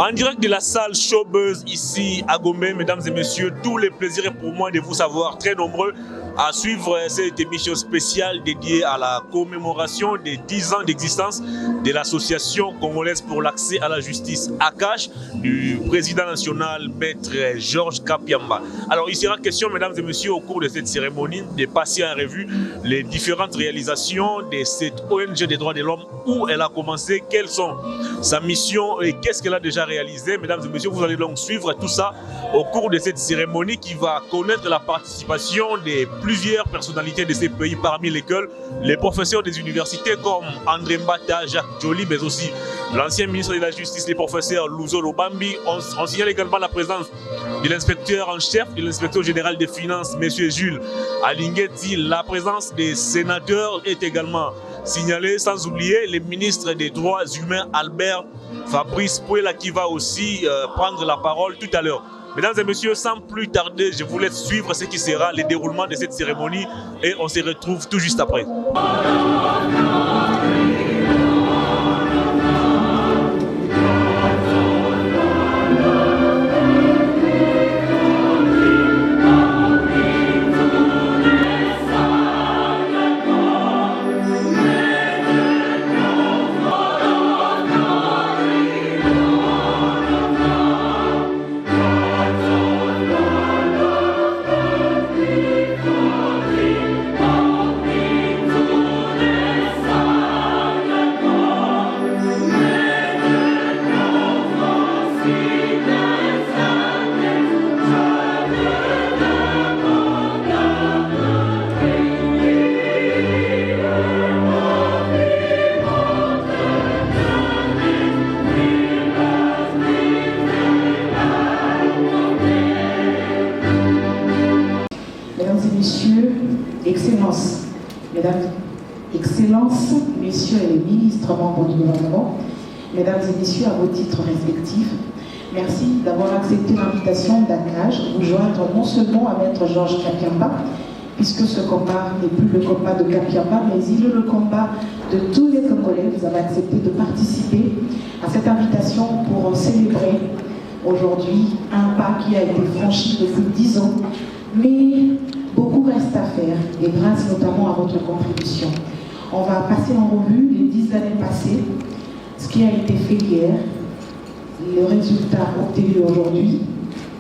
En direct de la salle Showbuzz ici à Gombe, mesdames et messieurs, tous les plaisirs pour moi de vous savoir très nombreux à suivre cette émission spéciale dédiée à la commémoration des 10 ans d'existence de l'association congolaise pour l'accès à la justice ACAJ du président national maître Georges Kapiamba. Alors il sera question, mesdames et messieurs, au cours de cette cérémonie de passer en revue les différentes réalisations de cette ONG des droits de l'homme, où elle a commencé, quelles sont sa mission et qu'est-ce qu'elle a déjà réalisé. Mesdames et messieurs, vous allez donc suivre tout ça au cours de cette cérémonie qui va connaître la participation de plusieurs personnalités de ces pays, parmi lesquels les professeurs des universités comme André Mbata, Jacques Joly, mais aussi l'ancien ministre de la Justice, les professeurs Louzo Lobambi. On signale également la présence de l'inspecteur en chef, de l'inspecteur général des finances, M. Jules Alingueti. La présence des sénateurs est également signalée, sans oublier les ministres des droits humains, Albert Fabrice Pouela, qui va aussi prendre la parole tout à l'heure. Mesdames et messieurs, sans plus tarder, je vous laisse suivre ce qui sera le déroulement de cette cérémonie et on se retrouve tout juste après. Excellences, messieurs les ministres membres du gouvernement, mesdames et messieurs, à vos titres respectifs, merci d'avoir accepté l'invitation d'ACAJ, vous joindre non seulement à maître Georges Kapiamba, puisque ce combat n'est plus le combat de Kapiamba, mais il est le combat de tous les Congolais. Vous avez accepté de participer à cette invitation pour célébrer aujourd'hui un pas qui a été franchi depuis 10 ans, mais beaucoup reste à faire, et grâce notamment à votre contribution. On va passer en revue les 10 années passées, ce qui a été fait hier, le résultat obtenu aujourd'hui,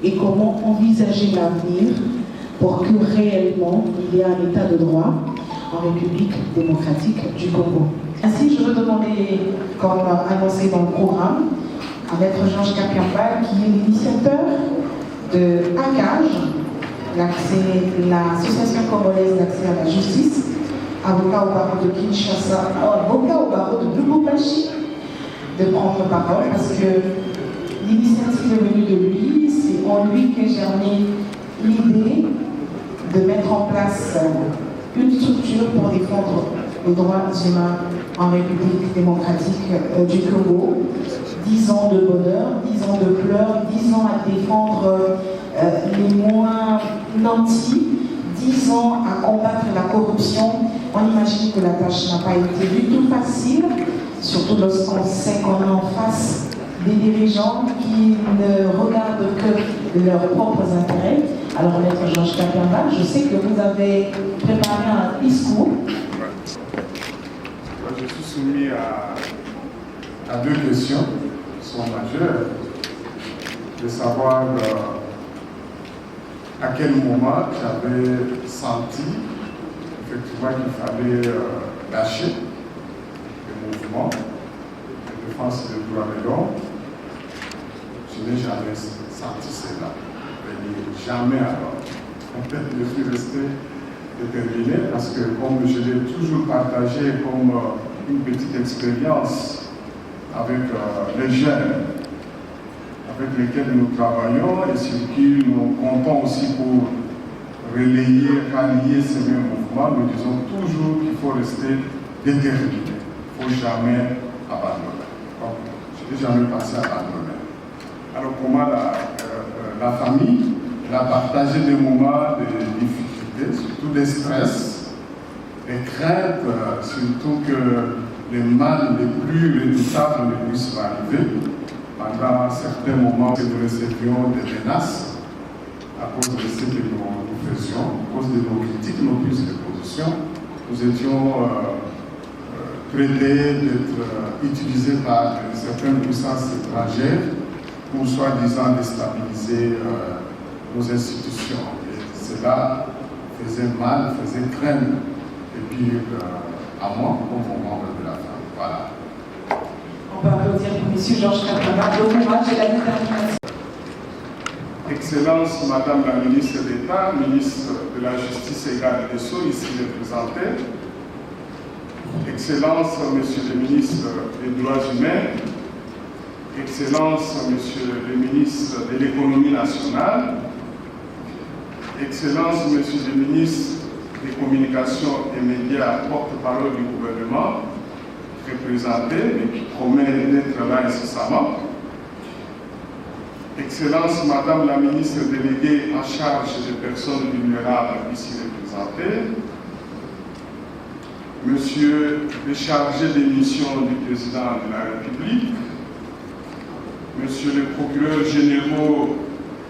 et comment envisager l'avenir pour que réellement il y ait un état de droit en République démocratique du Congo. Ainsi, je veux demander, comme annoncé dans le programme, à maître Georges Kapiamba, qui est l'initiateur de ACAJ, l'association congolaise d'accès à la justice, avocat au barreau de Kinshasa, avocat au barreau de Lubumbashi, de prendre parole parce que l'initiative est venue de lui, c'est en lui qu'est germée l'idée de mettre en place une structure pour défendre les droits humains en République démocratique du Congo. 10 ans de bonheur, 10 ans de pleurs, 10 ans à défendre les moins nantis, 10 ans à combattre la corruption. On imagine que la tâche n'a pas été du tout facile, surtout lorsqu'on sait qu'on est en face des dirigeants qui ne regardent que leurs propres intérêts. Alors, maître Georges Kapiamba, je sais que vous avez préparé un discours. Je suis soumis à deux questions qui sont majeures. De savoir à quel moment j'avais senti effectivement qu'il fallait lâcher le mouvement de défense des droits de l'homme. Je n'ai jamais senti cela. Jamais alors. Je suis resté déterminé parce que comme je l'ai toujours partagé comme une petite expérience avec les jeunes avec lesquels nous travaillons et sur qui nous comptons aussi pour relayer, rallier ces mêmes mouvements, nous disons toujours qu'il faut rester déterminé. Il ne faut jamais abandonner. Donc, je n'ai jamais pensé abandonner. Alors, comment la famille a partagé des moments de difficulté, surtout des stress, des craintes, surtout que les mal les plus redoutables ne puissent pas arriver. pendant certains moments, nous recevions des menaces à cause de ce que nous faisions, à cause de nos critiques, nos prises de position. Nous étions traités d'être utilisés par certaines puissances étrangères pour soi-disant déstabiliser nos institutions. Et cela faisait mal, faisait craindre, et puis à moi, comme membre de la femme. Voilà. On peut applaudir pour M. Georges Katanga, le courage et la détermination. Excellence, Madame la ministre d'État, ministre de la Justice et Garde des Sceaux, ici représentée. Excellence, Monsieur le ministre des Droits humains. Excellence, Monsieur le ministre de l'Économie nationale. Excellence, Monsieur le ministre des Communications et Médias, porte-parole du gouvernement, représenté, mais qui promet d'être là incessamment. Excellence, Madame la ministre déléguée en charge des personnes vulnérables ici représentées. Monsieur le chargé des missions du président de la République. Monsieur le procureur général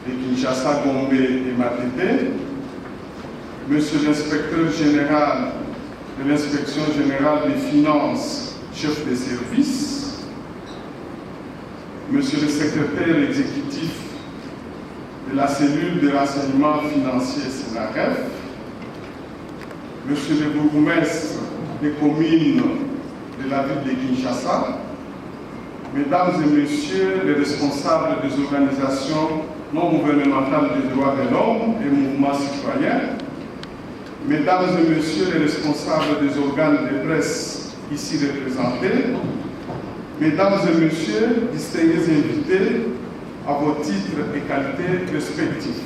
de Kinshasa, Gombe et Matete. Monsieur l'inspecteur général de l'inspection générale des finances, chef des services. Monsieur le secrétaire exécutif de la cellule de renseignement financier SENAREF, Monsieur le bourgmestre des communes de la ville de Kinshasa, Mesdames et Messieurs les responsables des organisations non gouvernementales des droits de l'homme et mouvements citoyens, Mesdames et Messieurs les responsables des organes de presse ici représentés, Mesdames et Messieurs, distingués invités à vos titres et qualités respectifs.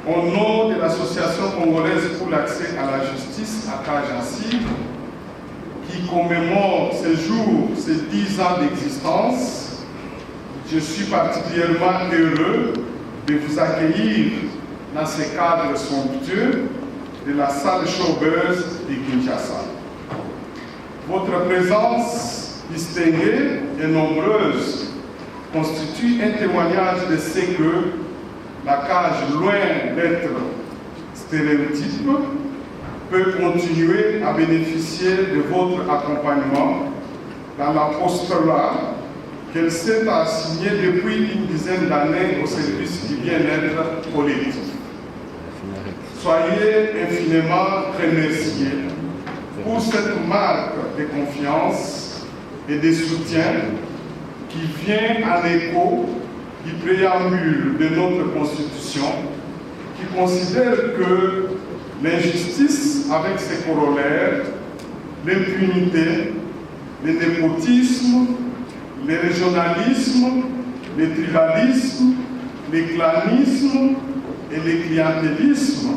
Au nom de l'Association congolaise pour l'accès à la justice, ACAJ-ANSI, qui commémore ce jour, ces 10 ans d'existence, je suis particulièrement heureux de vous accueillir dans ce cadre somptueux de la salle Showbuzz de Kinshasa. Votre présence distinguée et nombreuse constitue un témoignage de ce que la cage, loin d'être stéréotype, peut continuer à bénéficier de votre accompagnement dans la postulat qu'elle s'est assignée depuis une dizaine d'années au service du bien-être collectif. Soyez infiniment remerciés pour cette marque de confiance et de soutien qui vient en écho du préambule de notre Constitution, qui considère que l'injustice avec ses corollaires, l'impunité, le népotisme, le régionalisme, le tribalisme, le clanisme et le clientélisme,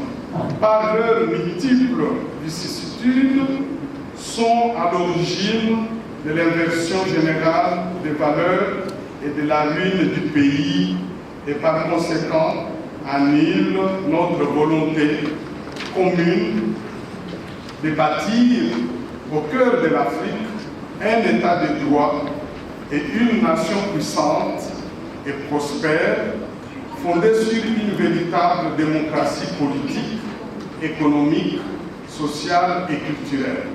par leurs multiples vicissitudes, sont à l'origine de l'inversion générale des valeurs et de la ruine du pays, et par conséquent annule notre volonté commune de bâtir au cœur de l'Afrique un État de droit et une nation puissante et prospère, fondée sur une véritable démocratie politique, économique, sociale et culturelle.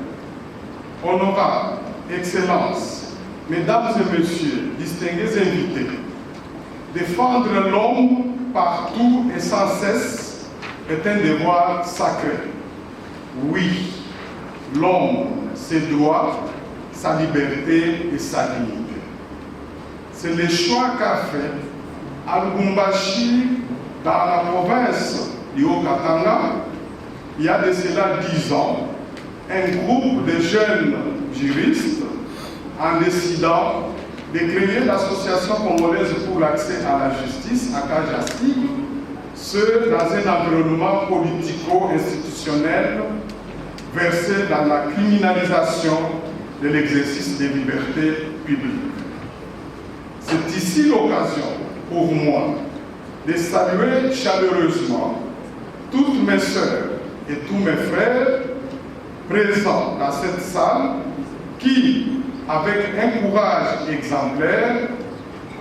Honorables, Excellences, Mesdames et Messieurs, distingués invités, défendre l'homme partout et sans cesse est un devoir sacré. Oui, l'homme, ses droits, sa liberté et sa dignité. C'est le choix qu'a fait à Lubumbashi, dans la province du Haut-Katanga, il y a de cela 10 ans, un groupe de jeunes juristes en décidant de créer l'Association congolaise pour l'accès à la justice, ACAJ-ANSI, ce dans un environnement politico-institutionnel versé dans la criminalisation de l'exercice des libertés publiques. C'est ici l'occasion pour moi de saluer chaleureusement toutes mes sœurs et tous mes frères présents dans cette salle qui, avec un courage exemplaire,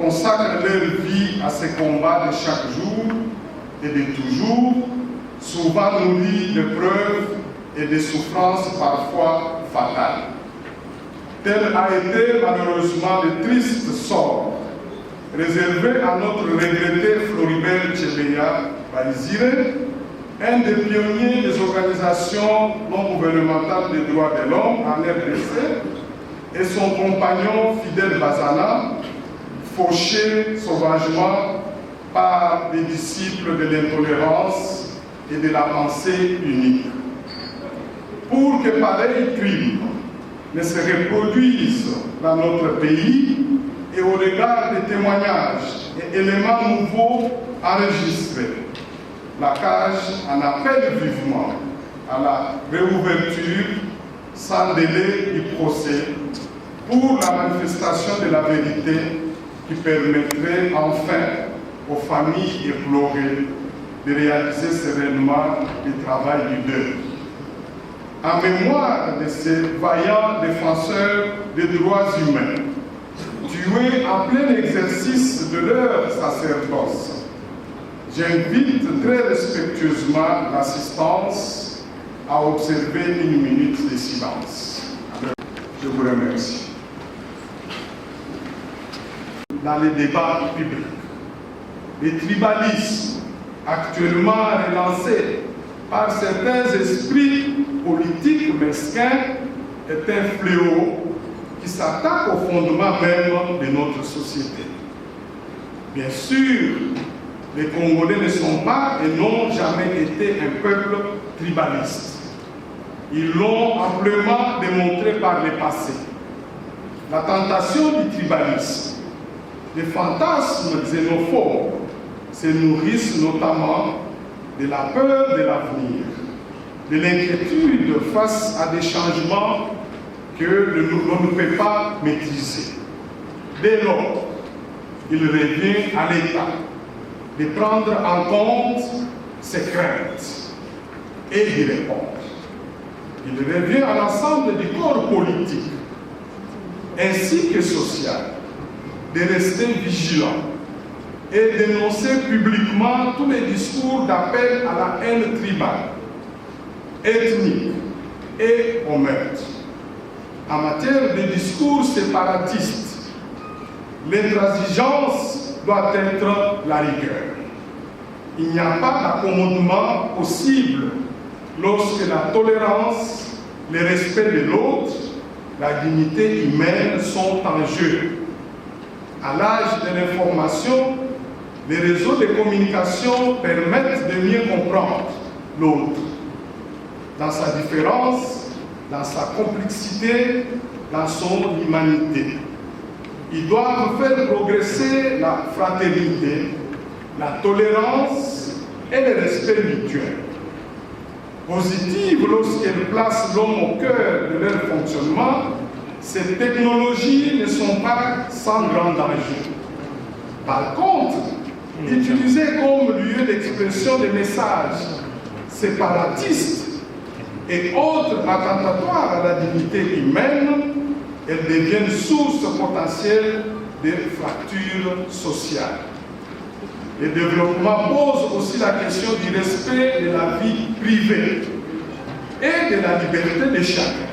consacrent leur vie à ces combats de chaque jour et de toujours, souvent nourris d'épreuves et de souffrances parfois fatales. Tel a été malheureusement le triste sort réservé à notre regretté Floribert Chebeya Baïzire, un des pionniers des organisations non gouvernementales des droits de l'homme en RDC, et son compagnon Fidel Bazana, fauchés sauvagement par des disciples de l'intolérance et de la pensée unique. Pour que pareils crimes ne se reproduisent dans notre pays et au regard des témoignages et éléments nouveaux enregistrés, la CAGE en appelle vivement à la réouverture sans délai du procès pour la manifestation de la vérité qui permettrait enfin aux familles éplorées de réaliser sereinement le travail du deuil. En mémoire de ces vaillants défenseurs des droits humains, tués en plein exercice de leur sacerdoce, j'invite très respectueusement l'assistance à observer une minute de silence. Je vous remercie. Dans les débats publics, le tribalisme actuellement relancé par certains esprits politiques mesquins est un fléau qui s'attaque au fondement même de notre société. Bien sûr, les Congolais ne sont pas et n'ont jamais été un peuple tribaliste. Ils l'ont amplement démontré par le passé. La tentation du tribalisme, les fantasmes xénophobes se nourrissent notamment de la peur de l'avenir, de l'inquiétude face à des changements que l'on ne peut pas maîtriser. Dès lors, il revient à l'État de prendre en compte ces craintes et d'y répondre. Il revient à l'ensemble du corps politique ainsi que social de rester vigilant et dénoncer publiquement tous les discours d'appel à la haine tribale, ethnique et au meurtre. En matière de discours séparatistes, l'intransigeance doit être la rigueur. Il n'y a pas d'accommodement possible lorsque la tolérance, le respect de l'autre, la dignité humaine sont en jeu. À l'âge de l'information, les réseaux de communication permettent de mieux comprendre l'autre, dans sa différence, dans sa complexité, dans son humanité. Ils doivent faire progresser la fraternité, la tolérance et le respect mutuel. Positives lorsqu'elles placent l'homme au cœur de leur fonctionnement, ces technologies ne sont pas sans grand danger. Par contre, utilisées comme lieu d'expression de messages séparatistes et autres attentatoires à la dignité humaine, elles deviennent source potentielle de fractures sociales. Le développement pose aussi la question du respect de la vie privée et de la liberté de chacun.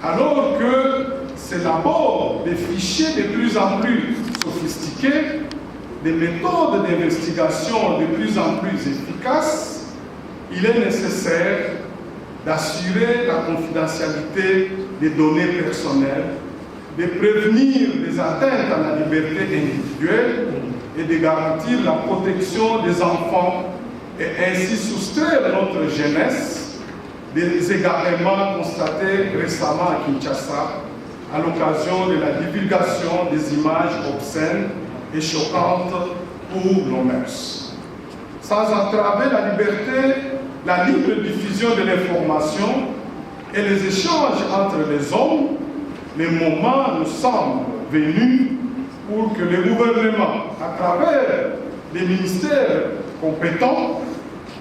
Alors que c'est d'abord des fichiers de plus en plus sophistiqués, des méthodes d'investigation de plus en plus efficaces, il est nécessaire d'assurer la confidentialité des données personnelles, de prévenir les atteintes à la liberté individuelle et de garantir la protection des enfants et ainsi soustraire notre jeunesse des égarements constatés récemment à Kinshasa à l'occasion de la divulgation des images obscènes et choquantes pour nos mœurs. Sans entraver la liberté, la libre diffusion de l'information et les échanges entre les hommes, le moment nous semble venu pour que le gouvernement, à travers les ministères compétents,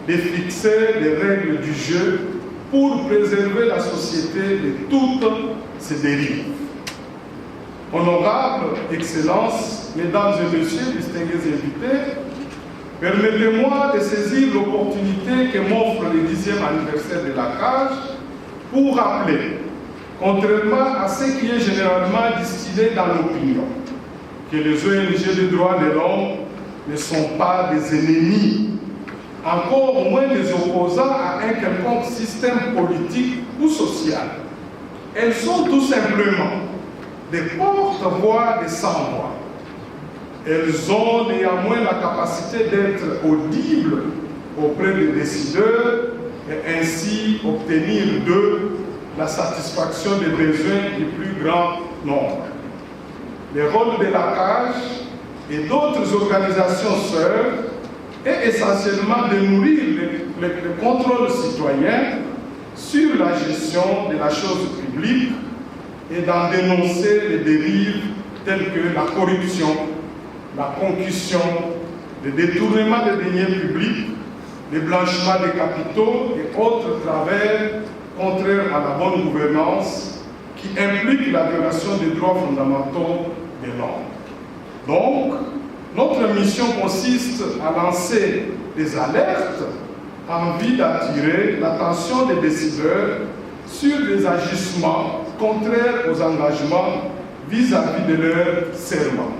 de fixer les règles du jeu pour préserver la société de toutes ces dérives. Honorables Excellences, Mesdames et Messieurs, distingués invités, permettez-moi de saisir l'opportunité que m'offre le 10e anniversaire de la CAGE pour rappeler, contrairement à ce qui est généralement distillé dans l'opinion, que les ONG des droits de l'homme ne sont pas des ennemis, encore moins des opposants à un quelconque système politique ou social. Elles sont tout simplement des porte-voix des sans-voix. Elles ont néanmoins la capacité d'être audibles auprès des décideurs et ainsi obtenir d'eux la satisfaction des besoins du plus grand nombre. Le rôle de la CAGE et d'autres organisations sœurs est essentiellement de nourrir le contrôle citoyen sur la gestion de la chose publique et d'en dénoncer les dérives telles que la corruption, la concussion, le détournement des deniers publics, le blanchiment des capitaux et autres travers contraires à la bonne gouvernance qui impliquent la violation des droits fondamentaux de l'homme. Donc, notre mission consiste à lancer des alertes en vue d'attirer l'attention des décideurs sur des agissements contraires aux engagements vis-à-vis de leurs serments.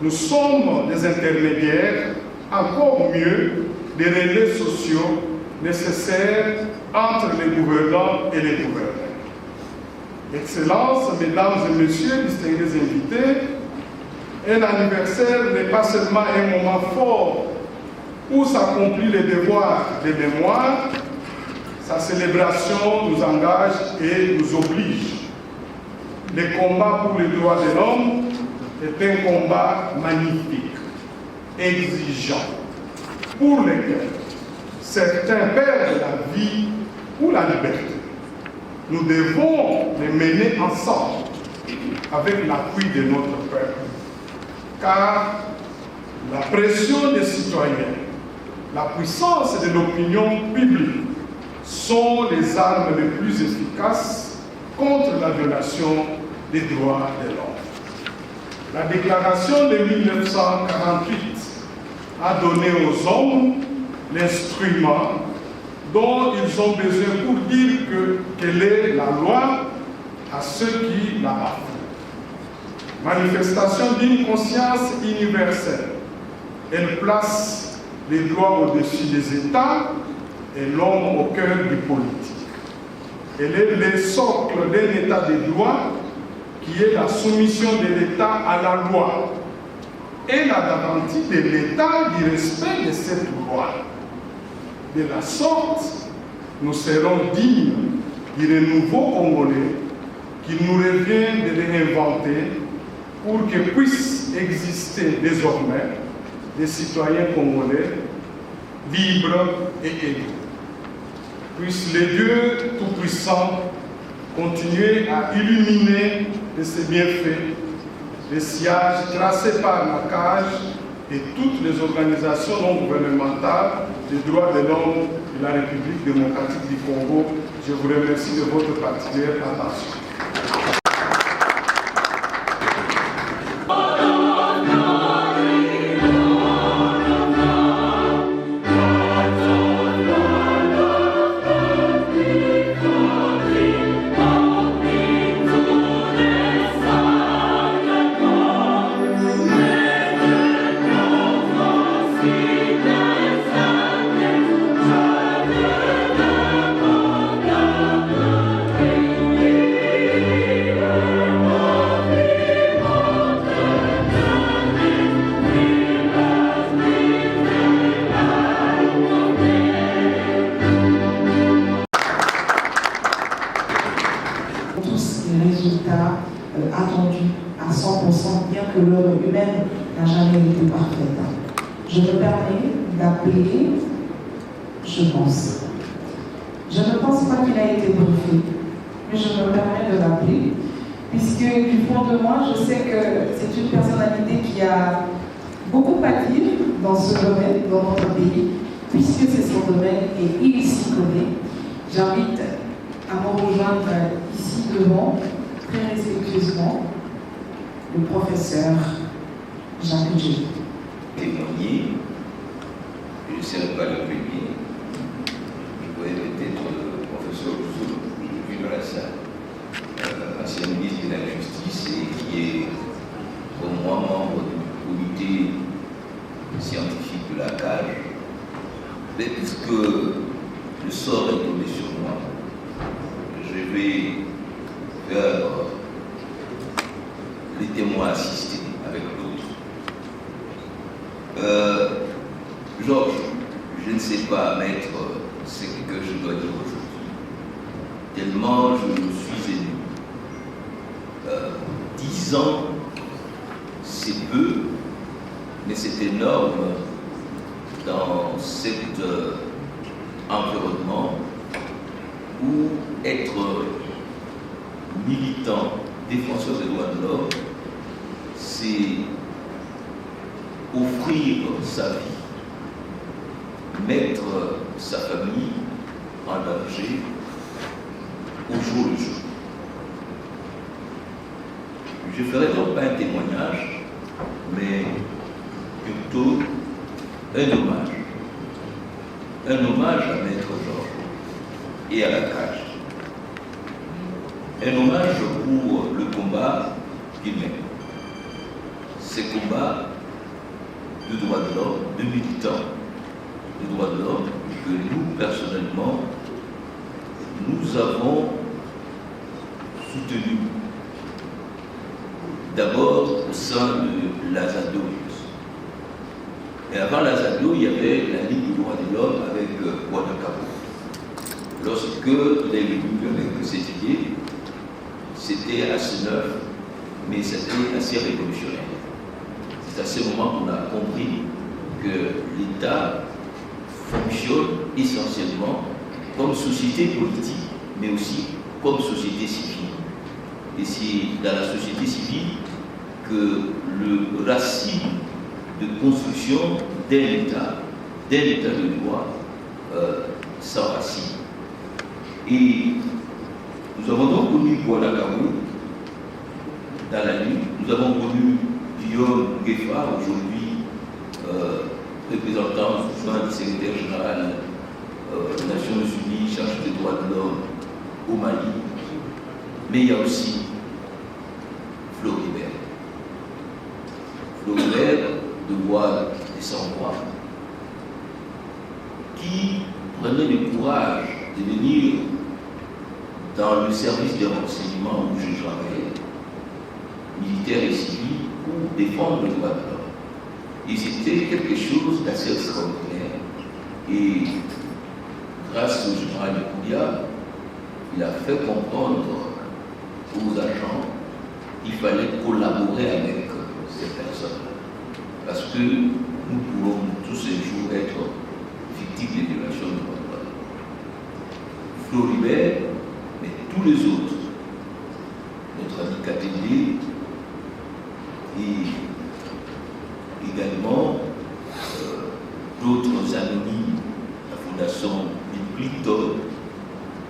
Nous sommes des intermédiaires, encore mieux, des relais sociaux nécessaires entre les gouvernants et les gouvernés. Excellences, Mesdames et Messieurs, distingués invités, un anniversaire n'est pas seulement un moment fort où s'accomplit le devoir de mémoire, sa célébration nous engage et nous oblige. Le combat pour les droits de l'homme est un combat magnifique, exigeant, pour lequel certains perdent la vie ou la liberté. Nous devons les mener ensemble avec l'appui de notre peuple, car la pression des citoyens, la puissance de l'opinion publique sont les armes les plus efficaces contre la violation des droits de l'homme. La déclaration de 1948 a donné aux hommes l'instrument dont ils ont besoin pour dire quelle est la loi à ceux qui la bafouent. Manifestation d'une conscience universelle. Elle place les droits au-dessus des États et l'homme au cœur du politique. Elle est le socle d'un État de droit qui est la soumission de l'État à la loi et la garantie de l'État du respect de cette loi. De la sorte, nous serons dignes du renouveau congolais qu'il nous revient de réinventer pour que puissent exister désormais des citoyens congolais libres et égaux. Puisse le Dieu Tout-Puissant continuer à illuminer de ses bienfaits les sillages tracés par la CAGE et toutes les organisations non gouvernementales des droits de l'homme de la République démocratique du Congo. Je vous remercie de votre particulière attention. Attendus à 100%, bien que l'œuvre humaine n'a jamais été parfaite. Je me permets d'appeler, je ne pense pas qu'il a été briefé, mais je me permets de l'appeler, puisque du fond de moi, je sais que c'est une personnalité qui a beaucoup à dire dans ce domaine, dans notre pays, puisque c'est son domaine et il s'y connaît. J'invite à me rejoindre ici devant, très respectueusement, le professeur Jacques Djé. Témoigner, je ne serai pas le premier. Je voyais peut-être le professeur Rousseau, vu dans la salle, ancien ministre de la Justice et qui est, comme moi, membre du comité scientifique de la CAGE. Mais puisque le sort est tombé sur moi, je vais faire les témoins assistés avec d'autres. Georges, je ne sais pas mettre ce que je dois dire aujourd'hui, tellement je me suis ému. 10 ans, c'est peu, mais c'est énorme dans cet environnement où être militant, défenseur des droits de l'homme, c'est offrir sa vie, mettre sa famille en danger au jour le jour. Je ne ferai donc pas un témoignage, mais plutôt un hommage. Un hommage à Maître Georges et à la CAGE. Un hommage pour le combat qu'il mène. Ces combats de droits de l'homme, de militants de droits de l'homme, que nous, personnellement, nous avons soutenus. D'abord au sein de l'Azado. Et avant l'Azado, il y avait la Ligue des droits de l'homme avec Ouadakabo. Lorsque il est venu avec cette idée, c'était assez neuf, mais c'était assez révolutionnaire. C'est à ce moment qu'on a compris que l'État fonctionne essentiellement comme société politique, mais aussi comme société civile. Et c'est dans la société civile que le racine de construction d'un État de droit s'enracine. Et nous avons donc connu Ouadakabo dans la nuit, nous avons connu Guillaume Gueffa, aujourd'hui représentant du secrétaire général des Nations Unies, chargé des droits de l'homme au Mali. Mais il y a aussi Floribert. Floribert de Voix des Sans-Voix, qui prenait le courage de venir dans le service de renseignement où je travaillais, militaire et civil, pour défendre le droit de l'homme. Et c'était quelque chose d'assez extraordinaire. Et grâce au général Koudia, il a fait comprendre aux agents qu'il fallait collaborer avec ces personnes. Parce que nous pouvons tous un jour être victimes des violations de droits de l'homme. Floribert, mais tous les autres, notre ami Katende et également d'autres anonymes, la Fondation Bill Clinton.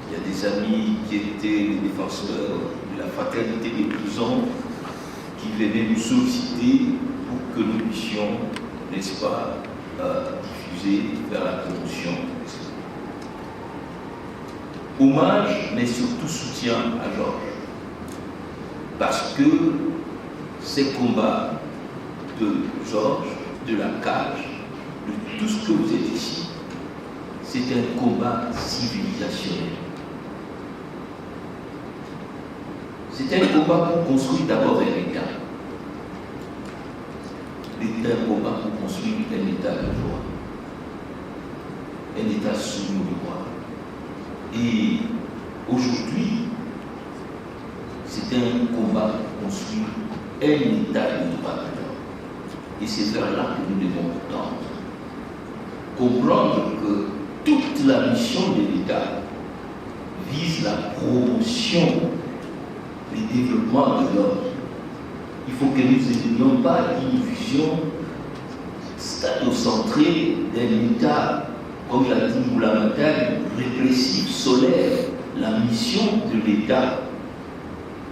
Il y a des amis qui étaient les défenseurs de la fraternité des prisons qui venaient nous solliciter pour que nous puissions, n'est-ce pas, diffuser, faire la promotion. Hommage, mais surtout soutien à Georges. Parce que ces combats de Georges, de la CAGE, de tout ce que vous êtes ici, c'est un combat civilisationnel. C'est un combat pour construire d'abord un État. C'est un combat pour construire un État de droit. Un État soumis au droit. Et aujourd'hui, c'est un combat pour construire un État de droit de l'homme. Et c'est vers là que nous devons tendre. Comprendre que toute la mission de l'État vise la promotion, le développement de l'homme. Il faut que nous n'ayons pas une vision statocentrée d'un État, comme l'a dit Moulamatane, répressif, solaire. La mission de l'État,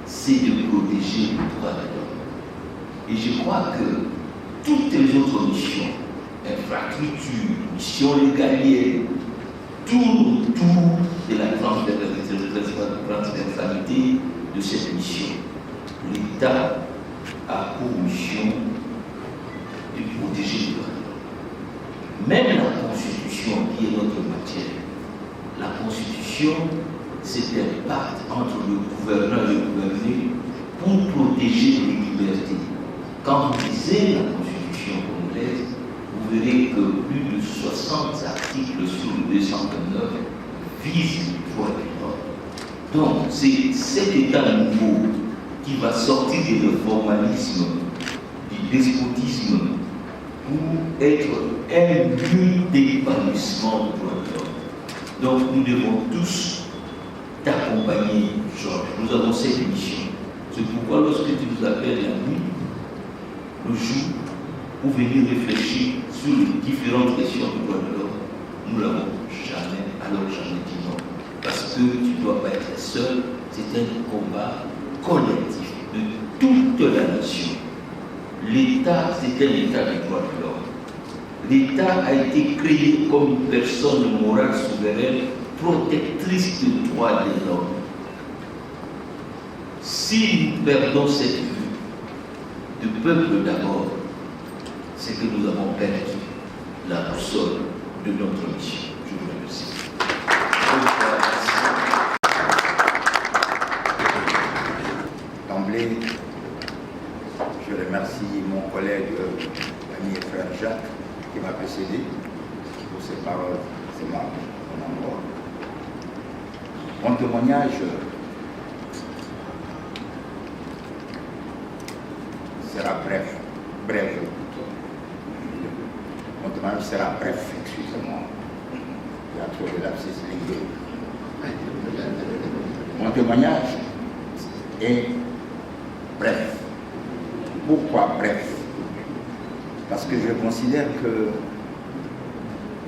c'est de protéger le droit de l'homme. Et je crois que toutes les autres missions, infrastructures, missions régaliennes, tournent autour de la transversalité de cette mission. L'État a pour mission de protéger les droits de l'homme. Même la Constitution, qui est notre matière, la Constitution, c'est un pacte entre le gouverneur et le gouverné pour protéger les libertés. Quand vous lisez la Constitution congolaise, vous verrez que plus de 60 articles sur le 229 visent les droits de l'homme. Donc, c'est cet État nouveau qui va sortir du formalisme, du despotisme, pour être un lieu d'épanouissement des droits de l'homme. Donc, nous devons tous t'accompagner, Georges. Nous avons cette mission. C'est pourquoi, lorsque tu nous appelles la nuit, le jour, pour venir réfléchir sur les différentes questions du droit de l'homme, nous l'avons jamais, alors jamais dit non. Parce que tu ne dois pas être seul, c'est un combat collectif de toute la nation. L'État, c'est un État des droits de l'homme. L'État a été créé comme une personne morale souveraine, protectrice des droits de l'homme. Si nous perdons cette vue de peuple d'abord, c'est que nous avons perdu la boussole de notre mission. Je vous remercie. D'emblée, je remercie mon collègue, ami et frère Jacques, qui m'a précédé pour ses paroles, ses marques, mon endroit. Mon témoignage sera bref. Mon témoignage sera bref, excusez-moi. Il y a trop de lapsus linguistique. Mon témoignage est bref. Pourquoi bref? Parce que je considère que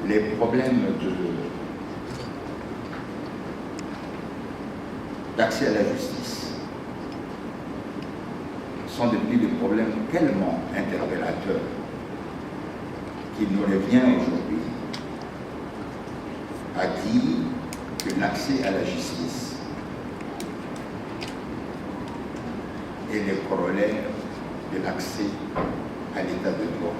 les problèmes d'accès à la justice sont depuis des problèmes tellement interpellateurs qu'il nous revient aujourd'hui à dire que l'accès à la justice est le corollaire de l'accès à l'état de droit.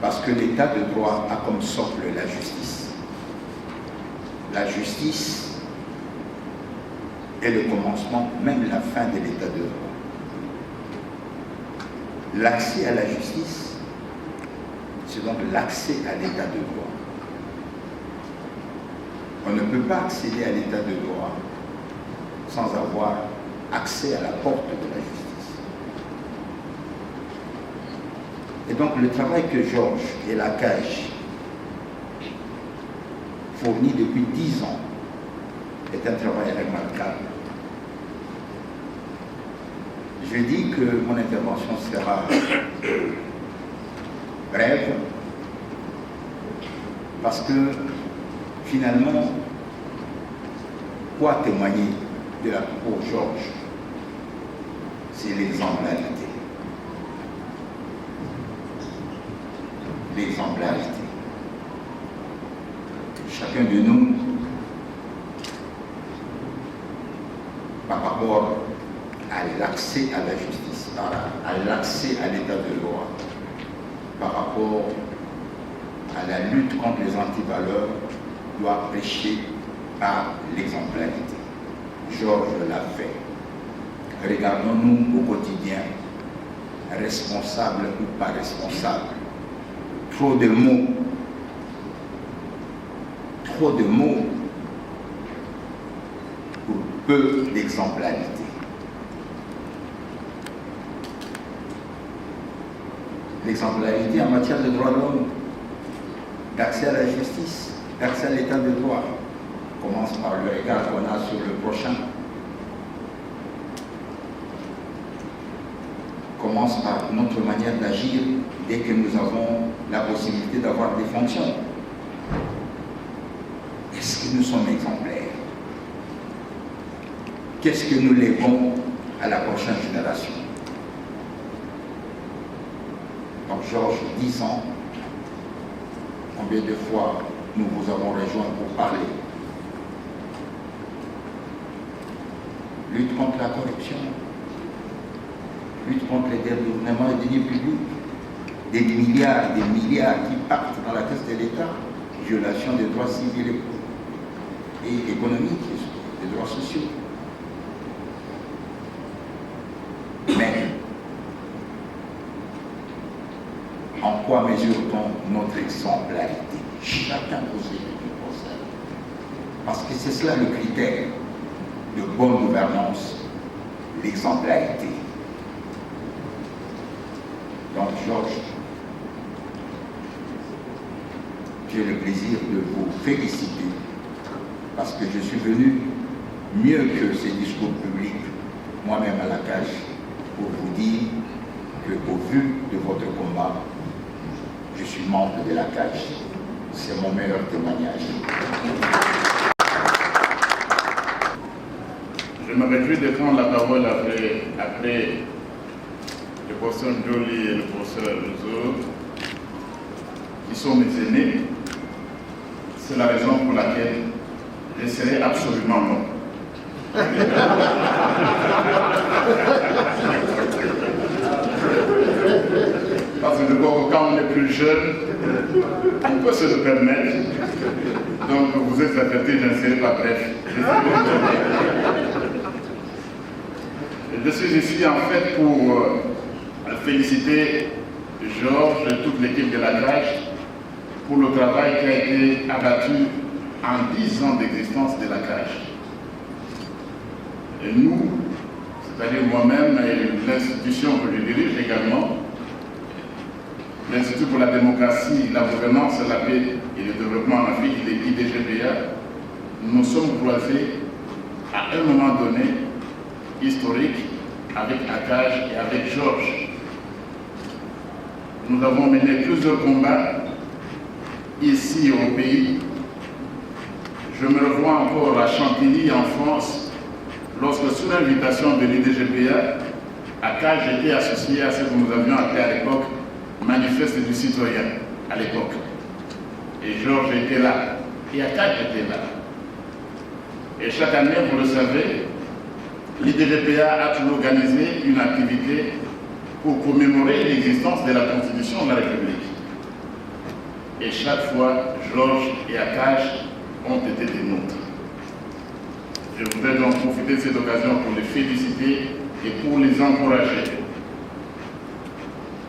Parce que l'état de droit a comme socle la justice. La justice est le commencement, même la fin de l'état de droit. L'accès à la justice, c'est donc l'accès à l'état de droit. On ne peut pas accéder à l'état de droit sans avoir accès à la porte de la justice. Et donc le travail que Georges et la CAGE fournit depuis 10 ans est un travail remarquable. Je dis que mon intervention sera brève parce que finalement, quoi témoigner de la pour Georges? C'est l'exemplarité. L'exemplarité. Chacun de nous, par rapport à l'accès à la justice, à l'accès à l'état de droit, par rapport à la lutte contre les antivaleurs, doit prêcher par l'exemplarité. Georges l'a fait. Regardons-nous au quotidien, responsables ou pas responsables. Trop de mots pour peu d'exemplarité. L'exemplarité en matière de droits de l'homme, d'accès à la justice, d'accès à l'état de droit, commence par le regard qu'on a sur le prochain, commence par notre manière d'agir dès que nous avons la possibilité d'avoir des fonctions. Est-ce que nous sommes exemplaires? Qu'est-ce que nous léguons à la prochaine génération? Donc Georges, 10 ans, combien de fois nous vous avons rejoints pour parler? Lutte contre la corruption, lutte contre les détournements des deniers publics, des milliards qui partent dans la caisse de l'État, violation des droits civils et économiques, des droits sociaux. Mais en quoi mesure-t-on notre exemplarité? Chacun pose les questions. Parce que c'est cela le critère de bonne gouvernance, l'exemplarité. Donc Georges, j'ai le plaisir de vous féliciter parce que je suis venu mieux que ces discours publics, moi-même à la cage, pour vous dire qu'au vu de votre combat, je suis membre de la cage. C'est mon meilleur témoignage. Je me réjouis de prendre la parole après le professeur Joly et le professeur Rousseau, qui sont mes aînés. C'est la raison pour laquelle je serai absolument non. Parce que quand on est plus jeune, on peut se le permettre. Donc vous êtes avertis, je ne serai pas bref. Je suis ici en fait pour féliciter Georges et toute l'équipe de la cage pour le travail qui a été abattu en 10 ans d'existence de la cage. Et nous, c'est-à-dire moi-même et l'institution que je dirige également, l'Institut pour la démocratie, la gouvernance, la paix et le développement en Afrique, l'IDGPA, nous sommes croisés à un moment donné, historique, avec Akage et avec Georges. Nous avons mené plusieurs combats ici au pays. Je me revois encore à Chantilly, en France, lorsque sous l'invitation de l'IDGPA, Akage était associé à ce que nous avions appelé à l'époque Manifeste du citoyen, à l'époque. Et Georges était là, et Akage était là. Et chaque année, vous le savez, l'IDGPA a toujours organisé une activité pour commémorer l'existence de la Constitution de la République. Et chaque fois, Georges et Akage ont été des nôtres. Je voudrais donc profiter de cette occasion pour les féliciter et pour les encourager.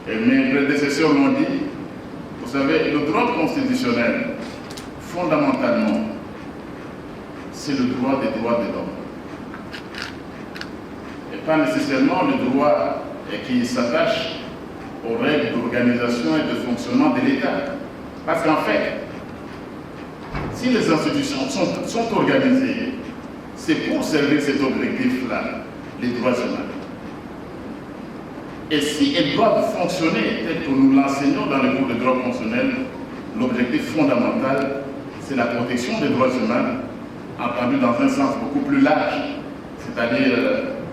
Et mes prédécesseurs l'ont dit, vous savez, le droit constitutionnel, fondamentalement, c'est le droit des droits de l'homme. Et pas nécessairement le droit qui s'attache aux règles d'organisation et de fonctionnement de l'État. Parce qu'en fait, si les institutions sont organisées, c'est pour servir cet objectif-là, les droits humains. Et si elles doivent fonctionner tel que nous l'enseignons dans les cours de droit constitutionnel, l'objectif fondamental, c'est la protection des droits humains, entendu dans un sens beaucoup plus large, c'est-à-dire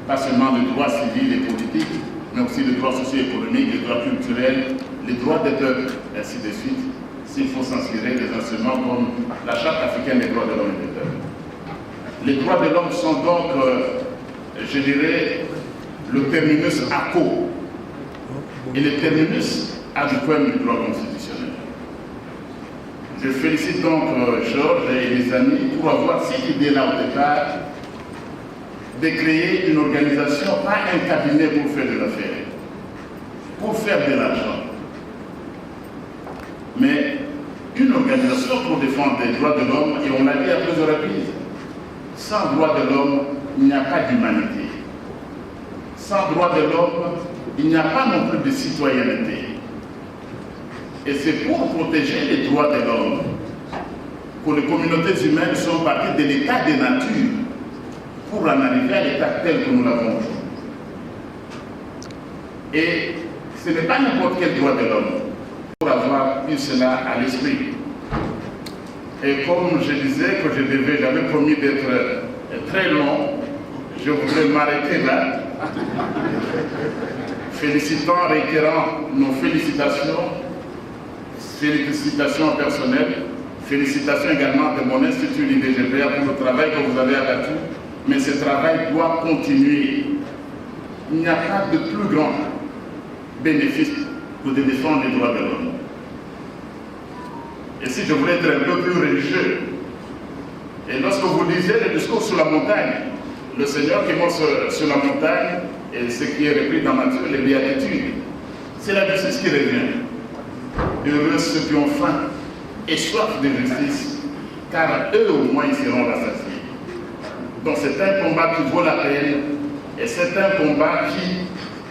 pas seulement les droits civils et politiques, mais aussi les droits socio-économiques, les droits culturels, les droits des peuples, ainsi de suite, s'il faut s'inspirer des instruments comme la Charte africaine des droits de l'homme et des peuples. Les droits de l'homme sont donc, je dirais, le terminus ACO, et le terminus ad quem du droit constitutionnel. Je félicite donc Georges et les amis pour avoir cette idée-là au départ de créer une organisation, pas un cabinet pour faire de l'affaire, pour faire de l'argent, mais une organisation pour défendre les droits de l'homme, et on l'a dit à plusieurs reprises. Sans droits de l'homme, il n'y a pas d'humanité. Sans droits de l'homme, il n'y a pas non plus de citoyenneté. Et c'est pour protéger les droits de l'homme que les communautés humaines sont parties de l'état de nature pour en arriver à l'état tel que nous l'avons aujourd'hui. Et ce n'est pas n'importe quel droit de l'homme pour avoir eu cela à l'esprit. Et comme je disais que j'avais promis d'être très long, je voudrais m'arrêter là. félicitant, réitérant nos félicitations personnelles, félicitations également de mon institut l'IDGPA pour le travail que vous avez abattu, mais ce travail doit continuer. Il n'y a pas de plus grand bénéfice que de défendre les droits de l'homme. Et si je voulais être un peu plus religieux, et lorsque vous lisez le discours sur la montagne, le Seigneur qui monte sur la montagne, et ce qui est repris dans Matthieu, les béatitudes, c'est la justice qui revient. Heureux ceux qui ont faim et soif de justice, car eux au moins ils seront rassasiés. Donc c'est un combat qui vaut la peine, et c'est un combat qui,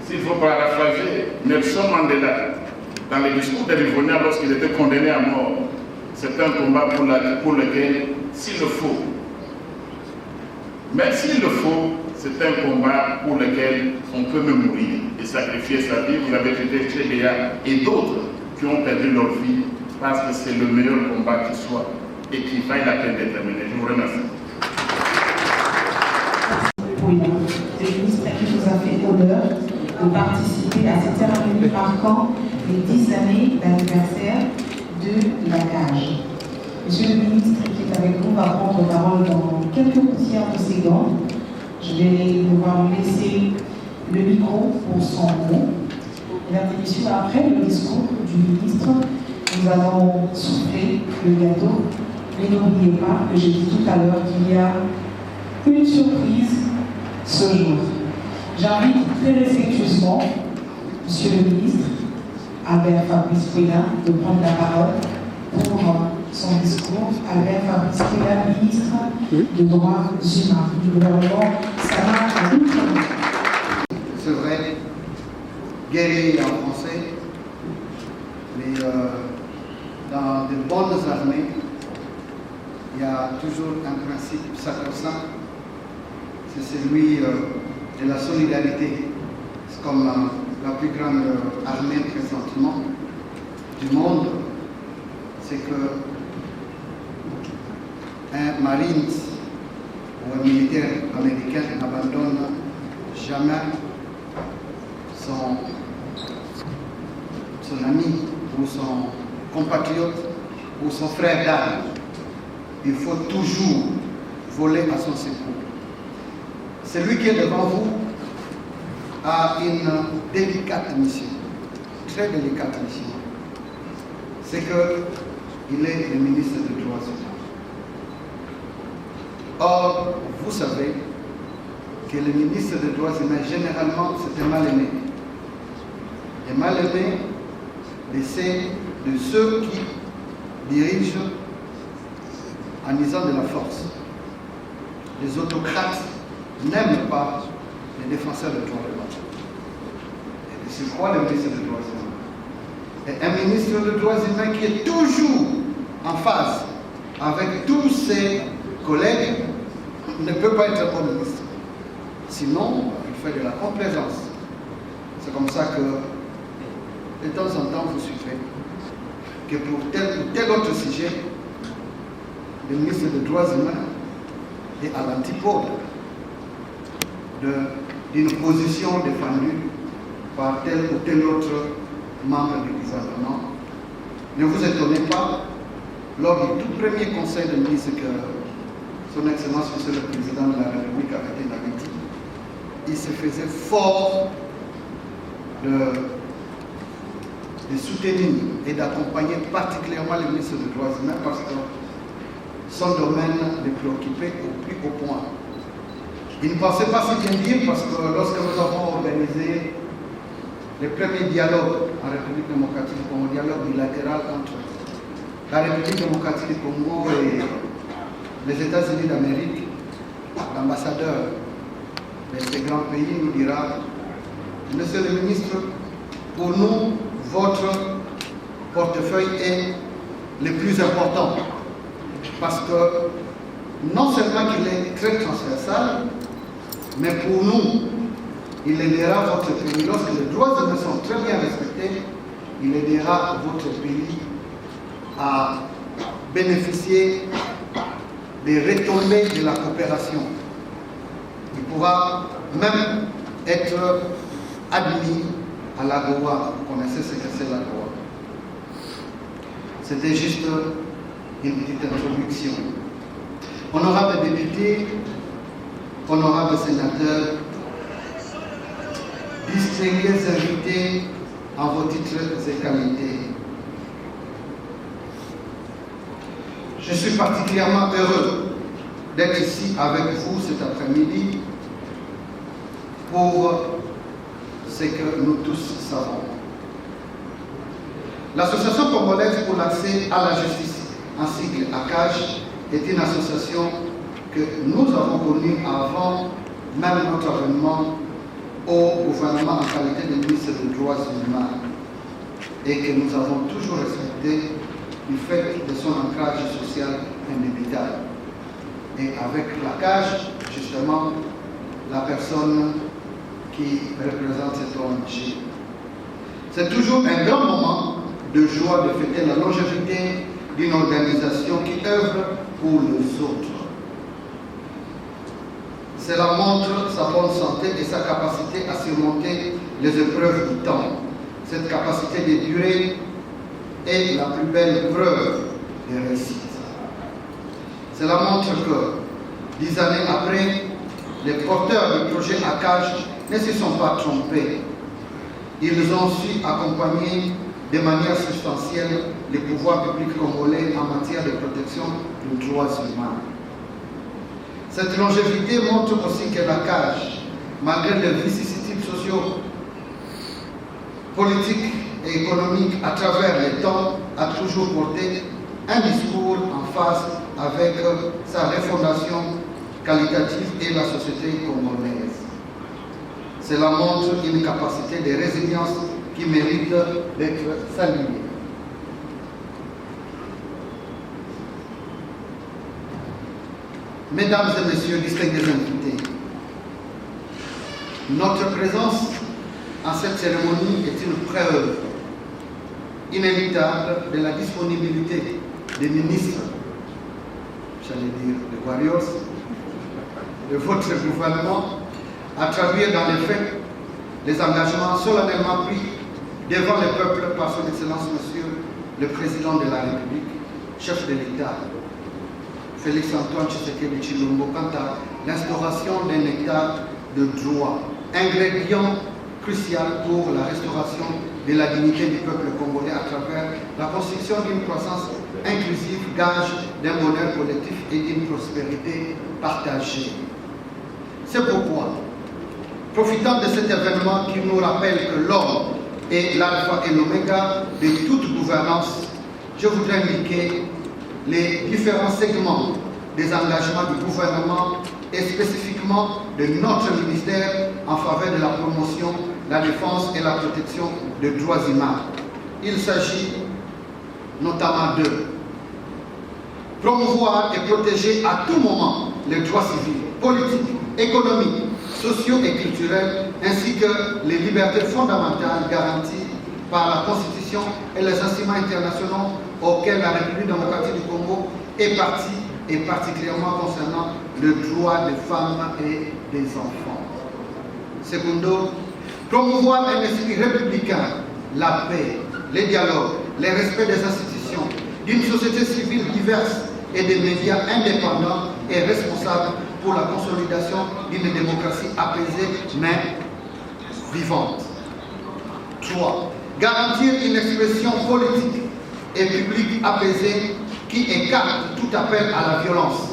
s'il faut paraphraser Nelson Mandela, dans les discours de l'Ivoirien lorsqu'il était condamné à mort, c'est un combat pour lequel, s'il le faut, mais s'il le faut, c'est un combat pour lequel on peut même mourir et sacrifier sa vie. Vous avez cité Tchébéa et d'autres qui ont perdu leur vie parce que c'est le meilleur combat qui soit et qui vaille la peine d'être mené. Je vous remercie. Oui, le ministre qui nous a fait l'honneur de participer à cette cérémonie marquant les 10 années d'anniversaire de la cage. Monsieur le ministre qui est avec nous va prendre parole dans quelques poussières de ses gants. Je vais devoir lui laisser le micro pour son mot. Mesdames et messieurs, après le discours du ministre, nous allons souffler le gâteau. Mais n'oubliez pas que j'ai dit tout à l'heure qu'il y a une surprise ce jour. J'invite très respectueusement Monsieur le ministre, Albert Fabrice Kwela, de prendre la parole pour son discours. Albert Fabrice Kwela, ministre des Droits humains du gouvernement Sama Ouattara. C'est vrai, guerrier en français, mais dans de bonnes armées, il y a toujours un principe sacro-saint, c'est celui de la solidarité. C'est comme la plus grande armée présentement du monde, c'est que un marine ou un militaire américain n'abandonne jamais son ami ou son compatriote ou son frère d'armes. Il faut toujours voler à son secours. Celui qui est devant vous a une délicate mission, très délicate mission. C'est qu'il est le ministre des Droits humains. Or, vous savez que le ministre des Droits humains, généralement, c'est un mal-aimé. Un mal-aimé de ceux qui dirigent en usant de la force. Les autocrates n'aiment pas les défenseurs des droits de l'homme. Et c'est quoi le ministre des droits humains? Et un ministre des droits humains qui est toujours en phase avec tous ses collègues ne peut pas être un bon ministre. Sinon, il fait de la complaisance. C'est comme ça que, de temps en temps, vous suivez que pour tel ou tel autre sujet, le ministre des Droits humains est à l'antipode d'une position défendue par tel ou tel autre membre du gouvernement. Ne vous étonnez pas, lors du tout premier conseil de ministres que son Excellence Monsieur le Président de la République avait été invité, il se faisait fort de soutenir et d'accompagner particulièrement le ministre des Droits humains parce que son domaine le préoccupait au plus haut point. Il ne pensait pas si bien dire parce que lorsque nous avons organisé le premier dialogue en République démocratique du Congo, dialogue bilatéral entre la République démocratique du Congo et les États-Unis d'Amérique, l'ambassadeur de ces grands pays nous dira: Monsieur le ministre, pour nous, votre portefeuille est le plus important parce que non seulement qu'il est très transversal, mais pour nous, il aidera votre pays. Lorsque les droits humains sont très bien respectés, il aidera votre pays à bénéficier des retombées de la coopération. Il pourra même être admis à l'AGOA. Vous connaissez ce que c'est l'AGOA. C'était juste une petite introduction. Honorables députés, honorables sénateurs, distingués invités en vos titres et qualités. Je suis particulièrement heureux d'être ici avec vous cet après-midi pour ce que nous tous savons. L'Association congolaise pour l'accès à la justice, en sigle ACAJ, est une association que nous avons connue avant même notre avènement au gouvernement en qualité de ministre des Droits humains et que nous avons toujours respecté du fait de son ancrage social indubitable. Et avec l'ACAJ, justement, la personne qui représente cette ONG. C'est toujours un grand moment de joie de fêter la longévité d'une organisation qui œuvre pour les autres. Cela montre sa bonne santé et sa capacité à surmonter les épreuves du temps. Cette capacité de durer est la plus belle preuve de réussite. Cela montre que, 10 années après, les porteurs du projet ACAJ ne se sont pas trompés. Ils ont su accompagner de manière substantielle les pouvoirs publics congolais en matière de protection des droits humains. Cette longévité montre aussi que l'ACAJ, malgré les vicissitudes sociaux, politiques et économiques à travers les temps, a toujours porté un discours en phase avec sa refondation qualitative et la société congolaise. Cela montre une capacité de résilience qui mérite d'être saluée. Mesdames et messieurs, distingués invités, notre présence en cette cérémonie est une preuve inévitable de la disponibilité des ministres, j'allais dire des warriors, de votre gouvernement à traduire dans les faits les engagements solennellement pris devant le peuple par son Excellence Monsieur le Président de la République, chef de l'État, Félix-Antoine Tshisekedi Tshilombo, quant à l'instauration d'un État de droit, ingrédient crucial pour la restauration de la dignité du peuple congolais à travers la construction d'une croissance inclusive, gage d'un bonheur collectif et d'une prospérité partagée. C'est pourquoi, profitant de cet événement qui nous rappelle que l'homme est l'alpha et l'oméga de toute gouvernance, je voudrais indiquer les différents segments des engagements du gouvernement et spécifiquement de notre ministère en faveur de la promotion, la défense et la protection des droits humains. Il s'agit notamment de promouvoir et protéger à tout moment les droits civils, politiques, économiques, sociaux et culturels, ainsi que les libertés fondamentales garanties par la Constitution et les instruments internationaux auxquels la République démocratique du Congo est partie, et particulièrement concernant le droit des femmes et des enfants. Secondo, promouvoir un esprit républicain, la paix, les dialogues, le respect des institutions, d'une société civile diverse et des médias indépendants et responsables pour la consolidation d'une démocratie apaisée mais vivante. 3. Garantir une expression politique et publique apaisée qui écarte tout appel à la violence,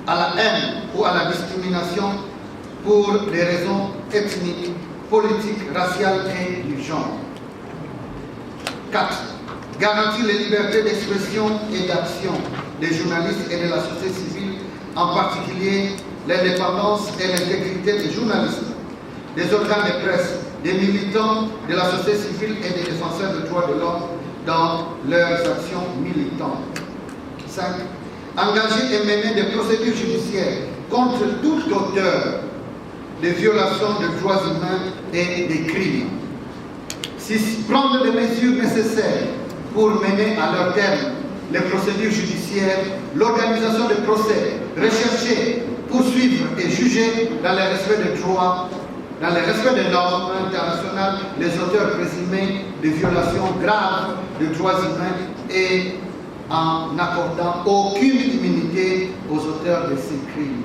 à la haine ou à la discrimination pour des raisons ethniques, politiques, raciales et du genre. 4. Garantir les libertés d'expression et d'action des journalistes et de la société civile, en particulier l'indépendance et l'intégrité des journalistes, des organes de presse, des militants de la société civile et des défenseurs des droits de l'homme dans leurs actions militantes. 5. Engager et mener des procédures judiciaires contre tout auteur de violations des droits humains et des crimes. 6. Prendre les mesures nécessaires pour mener à leur terme les procédures judiciaires, l'organisation des procès, rechercher, poursuivre et juger dans le respect des droits dans le respect des normes internationales, les auteurs présumés de violations graves des droits humains et en n'accordant aucune immunité aux auteurs de ces crimes.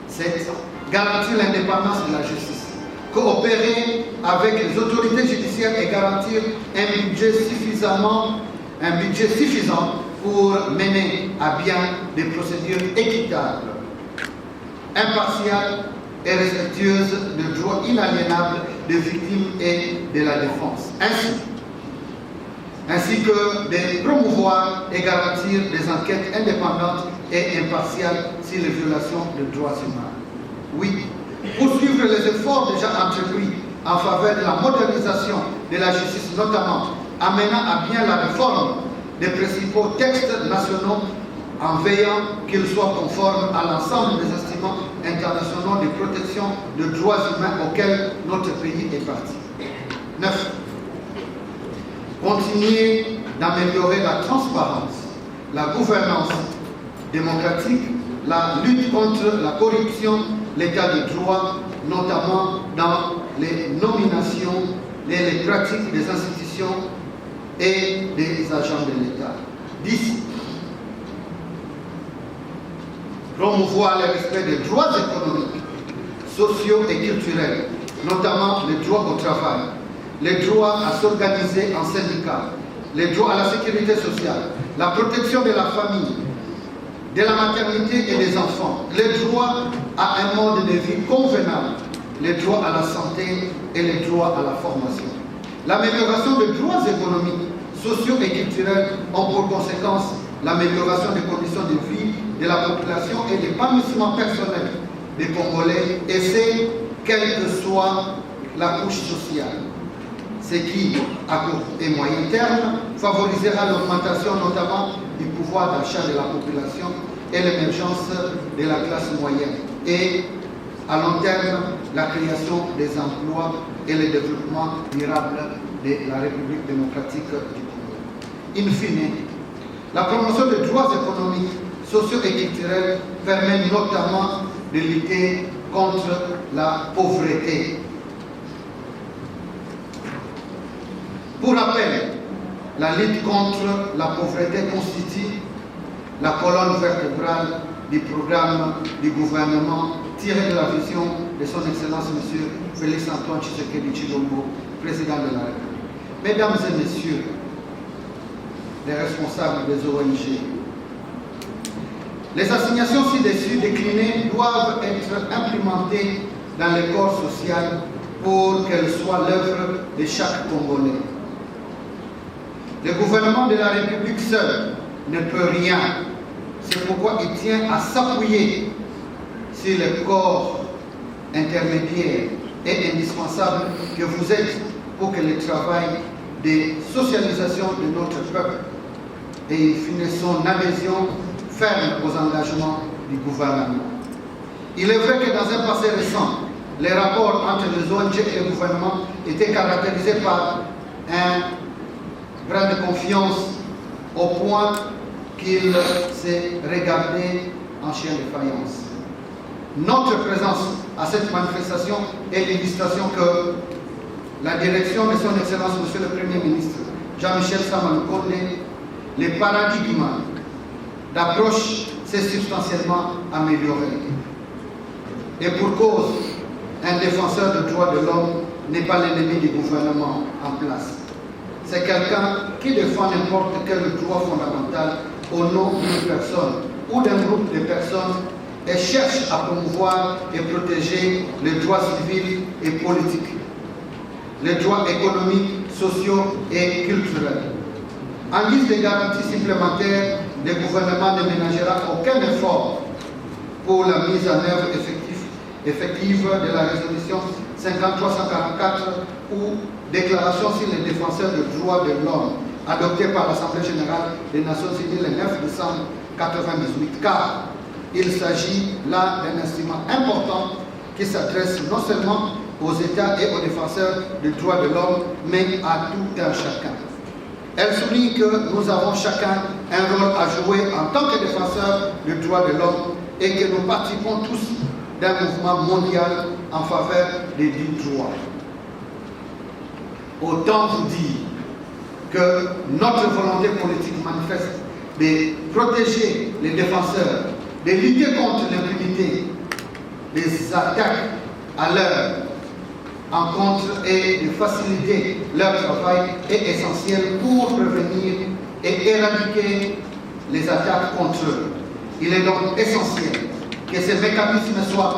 7. Garantir l'indépendance de la justice. Coopérer avec les autorités judiciaires et garantir un budget suffisant pour mener à bien des procédures équitables, impartiales et respectueuses des droits inaliénables des victimes et de la défense. Ainsi que de promouvoir et garantir des enquêtes indépendantes et impartiales sur les violations des droits humains. Oui, poursuivre les efforts déjà entrepris en faveur de la modernisation de la justice, notamment amenant à bien la réforme des principaux textes nationaux en veillant qu'ils soient conformes à l'ensemble des instruments internationaux de protection des droits humains auxquels notre pays est parti. 9. Continuer d'améliorer la transparence, la gouvernance démocratique, la lutte contre la corruption, l'état de droit, notamment dans les nominations et les pratiques des institutions et des agents de l'État. 10. Promouvoir le respect des droits économiques, sociaux et culturels, notamment les droits au travail, les droits à s'organiser en syndicat, les droits à la sécurité sociale, la protection de la famille, de la maternité et des enfants, les droits à un mode de vie convenable, les droits à la santé et les droits à la formation. L'amélioration des droits économiques, sociaux et culturels ont pour conséquence l'amélioration des conditions de vie de la population et l'épanouissement personnel des Congolais, et c'est quelle que soit la couche sociale. Ce qui, à court et moyen terme, favorisera l'augmentation notamment du pouvoir d'achat de la population et l'émergence de la classe moyenne. Et, à long terme, la création des emplois et le développement durable de la République démocratique du Congo. In fine, la promotion des droits économiques, sociaux et culturels permet notamment de lutter contre la pauvreté. Pour rappel, la lutte contre la pauvreté constitue la colonne vertébrale du programme du gouvernement tiré de la vision de son Excellence M. Félix-Antoine Tshisekedi Tshilombo, président de la République. Mesdames et messieurs, les responsables des ONG, les assignations ci-dessus déclinées doivent être implémentées dans le corps social pour qu'elles soient l'œuvre de chaque Congolais. Le gouvernement de la République seul ne peut rien. C'est pourquoi il tient à s'appuyer sur le corps intermédiaire et indispensable que vous êtes pour que le travail de socialisation de notre peuple et son adhésion ferme aux engagements du gouvernement. Il est vrai que dans un passé récent, les rapports entre les ONG et le gouvernement étaient caractérisés par un brin de confiance au point qu'il s'est regardé en chien de faïence. Notre présence à cette manifestation est l'illustration que la direction de son Excellence, Monsieur le Premier ministre, Jean-Michel Sama Lukonde, les paradigmes d'approche s'est substantiellement amélioré. Et pour cause, un défenseur des droits de l'homme n'est pas l'ennemi du gouvernement en place. C'est quelqu'un qui défend n'importe quel droit fondamental au nom d'une personne ou d'un groupe de personnes et cherche à promouvoir et protéger les droits civils et politiques, les droits économiques, sociaux et culturels. En guise de garanties supplémentaires, le gouvernement ne ménagera aucun effort pour la mise en œuvre effective de la résolution 5344 ou déclaration sur les défenseurs des droits de l'homme adoptée par l'Assemblée générale des Nations unies le 9 décembre 1998, car il s'agit là d'un instrument important qui s'adresse non seulement aux États et aux défenseurs des droits de l'homme, mais à tout un chacun. Elle souligne que nous avons chacun un rôle à jouer en tant que défenseurs des droits de l'homme et que nous participons tous d'un mouvement mondial en faveur des droits. Autant vous dire que notre volonté politique manifeste de protéger les défenseurs, de lutter contre l'impunité, des attaques à leur encontre et de faciliter leur travail est essentiel pour prévenir et éradiquer les attaques contre eux. Il est donc essentiel que ces mécanismes soient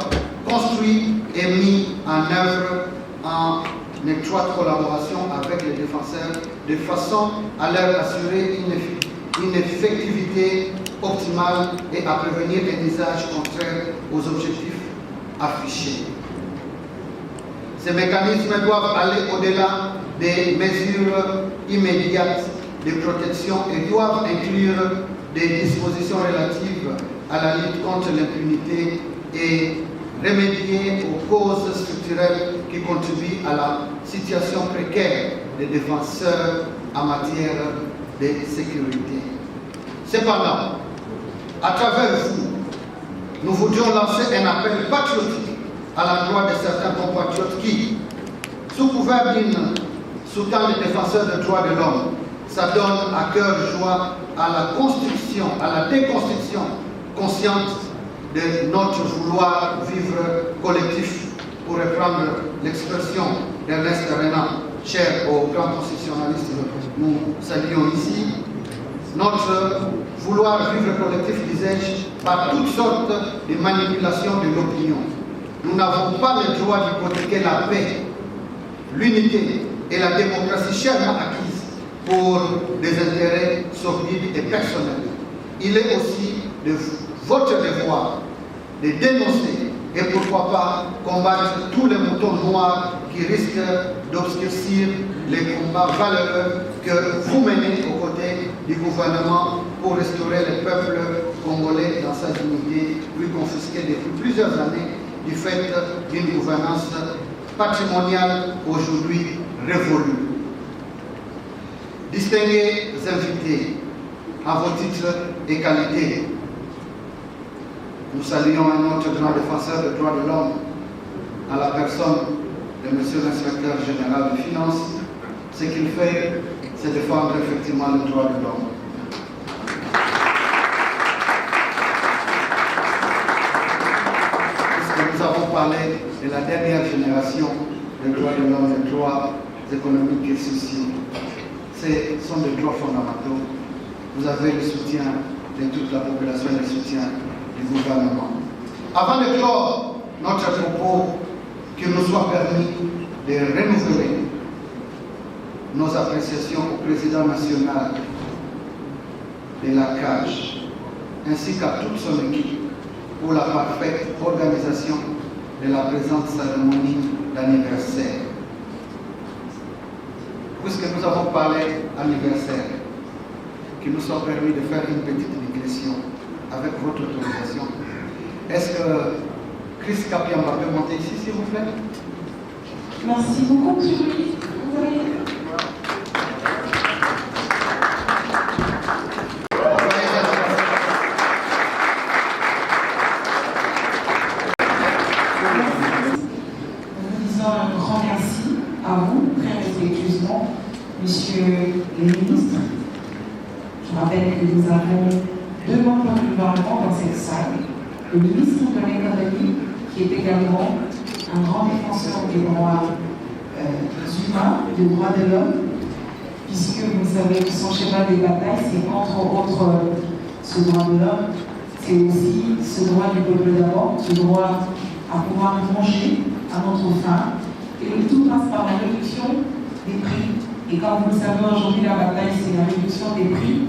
construits et mis en œuvre en étroite collaboration avec les défenseurs de façon à leur assurer une effectivité optimale et à prévenir un usage contraire aux objectifs affichés. Ces mécanismes doivent aller au-delà des mesures immédiates de protection et doivent inclure des dispositions relatives à la lutte contre l'impunité et remédier aux causes structurelles qui contribuent à la situation précaire des défenseurs en matière de sécurité. Cependant, à travers vous, nous voudrions lancer un appel patriotique à l'endroit de certains compatriotes qui, sous couvert d'un soutien des défenseurs des droits de l'homme, s'adonnent à cœur joie à la construction, à la déconstruction consciente de notre vouloir vivre collectif, pour reprendre l'expression d'Ernest Renan, cher au grand constitutionnaliste, nous saluons ici. Notre vouloir vivre collectif, disais-je, par toutes sortes de manipulations de l'opinion. Nous n'avons pas le droit d'hypothéquer la paix, l'unité et la démocratie chèrement acquises pour des intérêts sordides et personnels. Il est aussi de votre devoir de dénoncer et pourquoi pas combattre tous les moutons noirs qui risquent d'obscurcir les combats valeureux que vous menez aux côtés du gouvernement pour restaurer le peuple congolais dans sa dignité, lui confisqué depuis plusieurs années du fait d'une gouvernance patrimoniale aujourd'hui révolue. Distingués invités, à vos titres et qualités, nous saluons un autre grand défenseur des droits de l'homme, à la personne de Monsieur l'inspecteur général des finances. Ce qu'il fait, c'est défendre effectivement les droits de l'homme. Puisque nous avons parlé de la dernière génération des droits de l'homme, des droits économiques et sociaux. Ce sont des droits fondamentaux. Vous avez le soutien de toute la population et le soutien du gouvernement. Avant de clore notre propos, qu'il nous soit permis de renouveler nos appréciations au président national de la CAGE, ainsi qu'à toute son équipe pour la parfaite organisation de la présente cérémonie d'anniversaire. Puisque nous avons parlé anniversaire, qu'il nous soit permis de faire une petite digression avec votre autorisation. Est-ce que Chris Kapiamba peut monter ici, s'il vous plaît? Merci beaucoup, M. le ministre. Nous disons un grand merci à vous, très respectueusement, Monsieur le ministre. Je rappelle que nous avons deux membres du gouvernement dans cette salle. Le ministre de l'économie, qui est également un grand défenseur des droits humains, des droits de l'homme, puisque vous savez que son schéma des batailles, c'est entre autres ce droit de l'homme, c'est aussi ce droit du peuple d'abord, ce droit à pouvoir manger à notre faim. Et le tout passe par la réduction des prix. Et comme vous le savez, aujourd'hui, la bataille, c'est la réduction des prix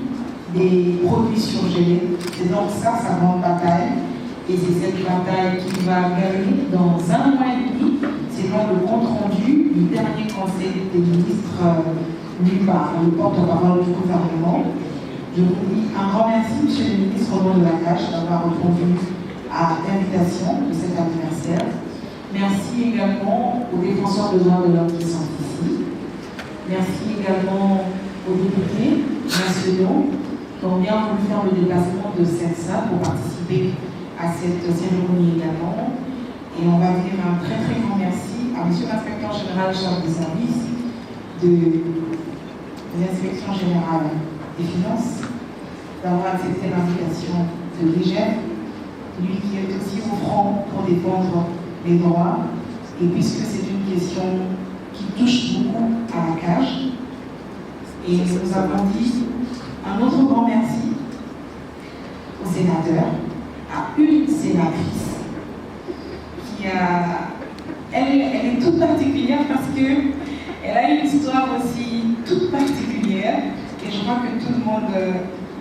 des produits surgelés. C'est donc ça, sa grande bataille. Et c'est cette bataille qui va gagner dans un mois et demi, selon le compte rendu du dernier conseil des ministres lu par le porte-parole du gouvernement. Je vous dis un grand merci, Monsieur le ministre, au nom de la CAGE, d'avoir répondu à l'invitation de cet anniversaire. Merci également aux défenseurs des droits de l'homme qui sont ici. Merci également aux députés nationaux qui ont bien voulu faire le déplacement de Sensa pour participer à cette cérémonie également. Et on va dire un très très grand merci à M. l'inspecteur général chargé des services de l'inspection générale des finances d'avoir accepté l'invitation de l'IGF, lui qui est aussi au front pour défendre les droits, et puisque c'est une question qui touche beaucoup à la cage, et nous avons dit un autre grand merci au sénateur, à une sénatrice qui elle est toute particulière parce qu'elle a une histoire aussi toute particulière, et je crois que tout le monde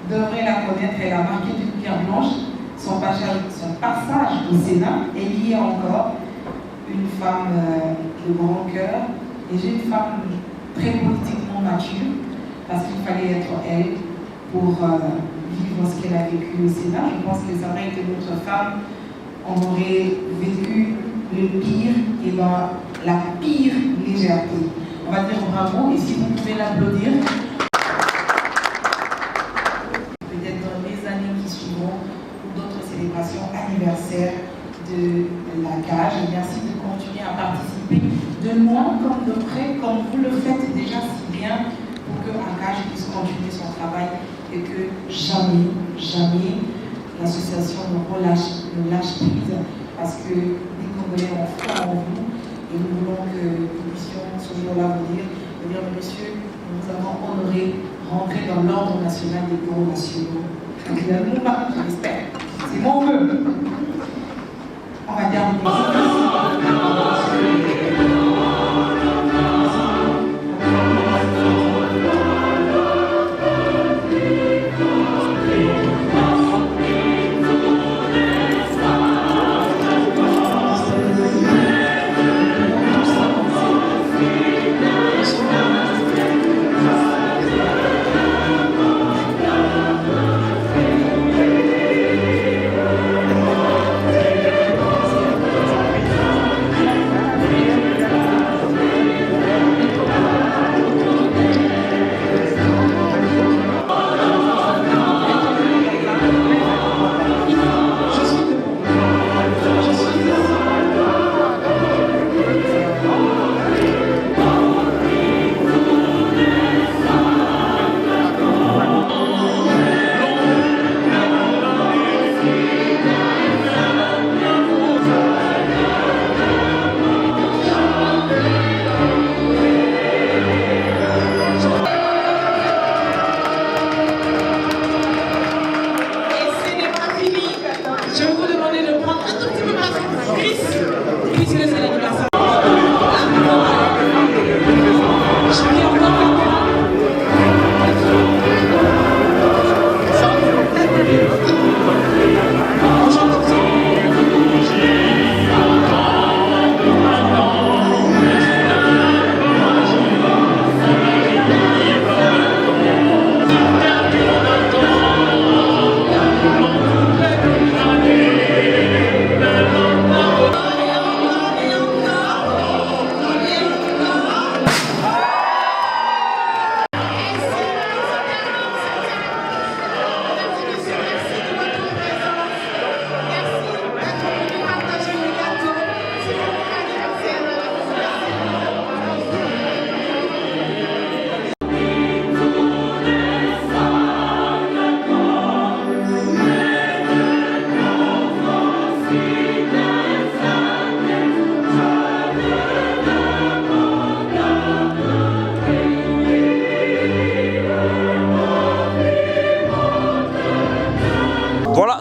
devrait la connaître. Elle a marqué d'une pierre blanche son passage au Sénat est lié encore une femme de grand cœur et j'ai une femme très politiquement mature parce qu'il fallait être elle pour vivre ce qu'elle a vécu au Sénat. Je pense que ça aurait été notre femme, on aurait vécu le pire et dans la pire légèreté. On va dire bravo et si vous pouvez l'applaudir. Peut-être dans les années qui suivront ou d'autres célébrations anniversaires de la cage. Et merci de continuer à participer de loin comme de près, comme vous le faites déjà si bien pour que la cage puisse continuer son travail et que jamais, jamais l'association ne lâche prise parce que les Congolais ont foi en vous et nous voulons que nous puissions ce jour-là vous dire, monsieur, nous avons honoré rentrer dans l'ordre national des bureaux nationaux. J'espère. C'est mon vœu. On va terminer.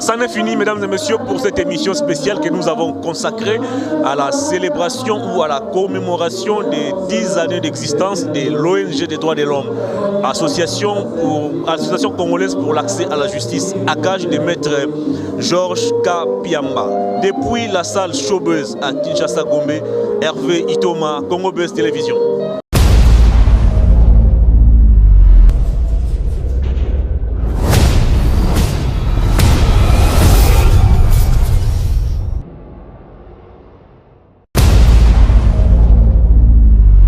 Ça n'est fini, mesdames et messieurs, pour cette émission spéciale que nous avons consacrée à la célébration ou à la commémoration des 10 années d'existence de l'ONG des droits de l'homme, association congolaise pour l'accès à la justice, ACAJ de maître Georges Kapiamba. Depuis la salle Showbuzz à Kinshasa Gombe, Hervé Itoma, Congo Buzz Télévision.